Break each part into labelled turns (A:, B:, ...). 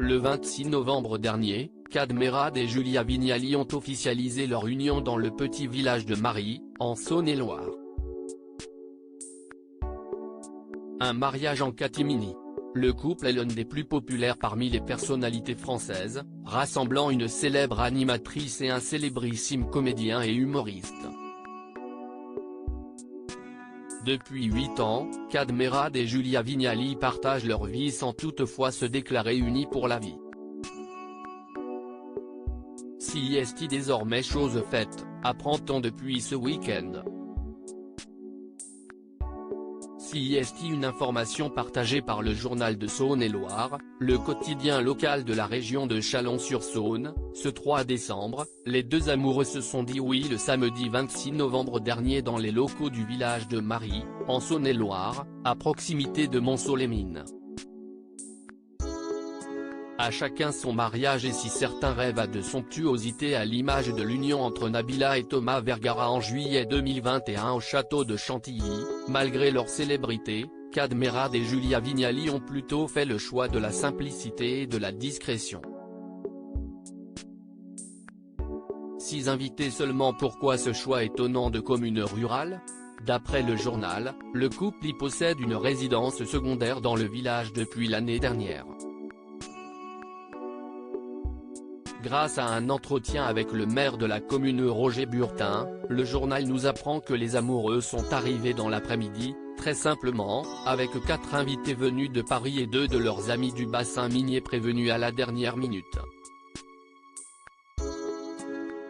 A: Le 26 novembre dernier, Kad Merad et Julia Vignali ont officialisé leur union dans le petit village de Mary, en Saône-et-Loire. Un mariage en catimini. Le couple est l'un des plus populaires parmi les personnalités françaises, rassemblant une célèbre animatrice et un célébrissime comédien et humoriste. Depuis 8 ans, Kad Merad et Julia Vignali partagent leur vie sans toutefois se déclarer unis pour la vie. Si est désormais chose faite, apprend-on depuis ce week-end. Si est une information partagée par le journal de Saône-et-Loire, le quotidien local de la région de Chalon-sur-Saône. Ce 3 décembre, les deux amoureux se sont dit oui le samedi 26 novembre dernier dans les locaux du village de Mary, en Saône-et-Loire, à proximité de Mont-Solemin. À chacun son mariage, et si certains rêvent à de somptuosités à l'image de l'union entre Nabila et Thomas Vergara en juillet 2021 au château de Chantilly, malgré leur célébrité, Kad Merad et Julia Vignali ont plutôt fait le choix de la simplicité et de la discrétion. 6 invités seulement. Pourquoi ce choix étonnant de commune rurale? D'après le journal, le couple y possède une résidence secondaire dans le village depuis l'année dernière. Grâce à un entretien avec le maire de la commune Roger Burtin, le journal nous apprend que les amoureux sont arrivés dans l'après-midi, très simplement, avec 4 invités venus de Paris et 2 de leurs amis du bassin minier prévenus à la dernière minute.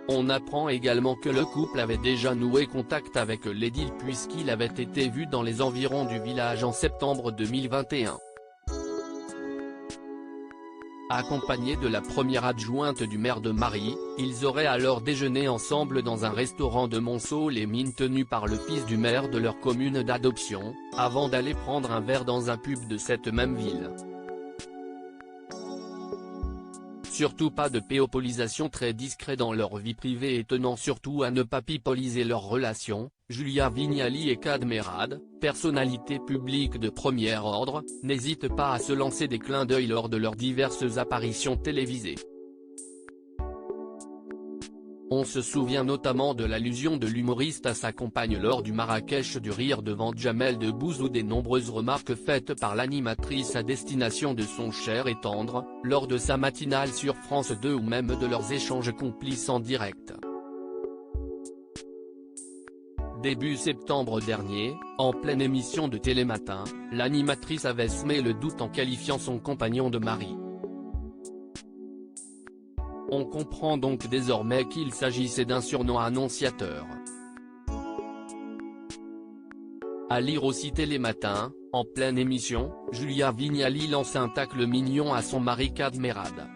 A: On apprend également que le couple avait déjà noué contact avec l'édile puisqu'il avait été vu dans les environs du village en septembre 2021. Accompagnés de la première adjointe du maire de Mary, ils auraient alors déjeuné ensemble dans un restaurant de Mont-Solemin tenu par le fils du maire de leur commune d'adoption, avant d'aller prendre un verre dans un pub de cette même ville. Surtout pas de péopolisation, très discret dans leur vie privée et tenant surtout à ne pas pipoliser leur relation. Julia Vignali et Kad Merad, personnalités publiques de premier ordre, n'hésitent pas à se lancer des clins d'œil lors de leurs diverses apparitions télévisées. On se souvient notamment de l'allusion de l'humoriste à sa compagne lors du Marrakech du rire devant Jamel Debbouze ou des nombreuses remarques faites par l'animatrice à destination de son cher et tendre, lors de sa matinale sur France 2 ou même de leurs échanges complices en direct. Début septembre dernier, en pleine émission de Télématin, l'animatrice avait semé le doute en qualifiant son compagnon de mari. On comprend donc désormais qu'il s'agissait d'un surnom annonciateur. À lire aussi Télématin, en pleine émission, Julia Vignali lance un tacle mignon à son mari Kad Merad.